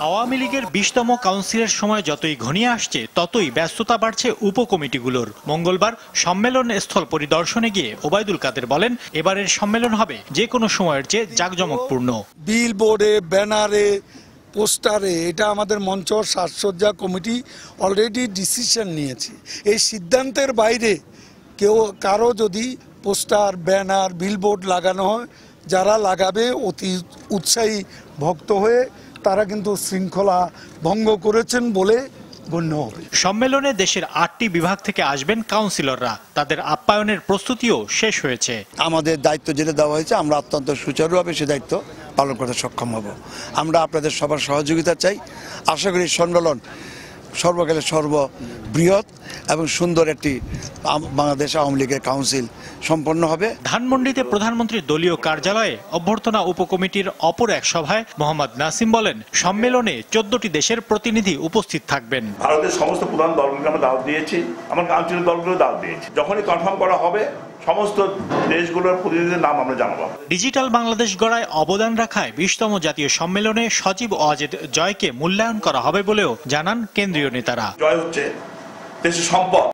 আওয়ামী লীগের 20তম কাউন্সিলের সময় যতই ঘনিয়ে আসছে ততই ব্যস্ততা বাড়ছে উপকমিটিগুলোর। মঙ্গলবার সম্মেলন স্থল পরিদর্শনে গিয়ে ওবায়দুল কাদের বলেন, এবারের সম্মেলন হবে যে কোনো সময়ের চেয়ে জাঁকজমকপূর্ণ। বিলবোর্ডে, ব্যানারে, পোস্টারে এটা আমাদের মঞ্চ সাজসজ্জা কমিটি অলরেডি ডিসিশন নিয়েছে। এই সিদ্ধান্তের বাইরে কারো যদি পোস্টার, ব্যানার, বিলবোর্ড লাগানো হয়, যারা লাগাবে অতি উৎসাহী ভক্ত হয়ে তারা কিন্তু শৃঙ্খলা ভঙ্গ করেছেন বলে গণ্য হবে। সম্মেলনে দেশের 8টি বিভাগ থেকে আসবেন কাউন্সিলররা। তাদের আপ্যায়নের প্রস্তুতিও শেষ হয়েছে। আমাদের দায়িত্ব যেটা দেওয়া হয়েছে, আমরা অত্যন্ত সুচারুভাবে সে দায়িত্ব পালন করতে সক্ষম হব। আমরা আপনাদের সবার সহযোগিতা চাই। আশা করি সম্মেলন সর্বকালের সর্ববৃহৎ এবং সুন্দর একটি বাংলাদেশ আওয়ামী লীগের কাউন্সিল সম্পন্ন হবে। ধানমন্ডিতে প্রধানমন্ত্রীর দলীয় কার্যালয়ে অভ্যর্থনা উপকমিটির অপর এক সভায় মোহাম্মদ নাসিম বলেন, সম্মেলনে 14টি দেশের প্রতিনিধি উপস্থিত থাকবেন। ভারতের সমস্ত প্রধান দলগুলোকে আমরা দাওয়াত দিয়েছি, আমার কাউন্সিলের দলগুলো দাওয়াত দিয়েছি। যখনই কনফার্ম করা হবে সমস্ত দেশগুলোর প্রতিনিধিদের নাম আমরা জানাবো। ডিজিটাল বাংলাদেশ গড়ায় অবদান রাখায় 20তম জাতীয় সম্মেলনে সচিব ওয়াজেদ জয়কে মূল্যায়ন করা হবে বলেও জানান কেন্দ্রীয় নেতারা। জয় হচ্ছে দেশের সম্পদ।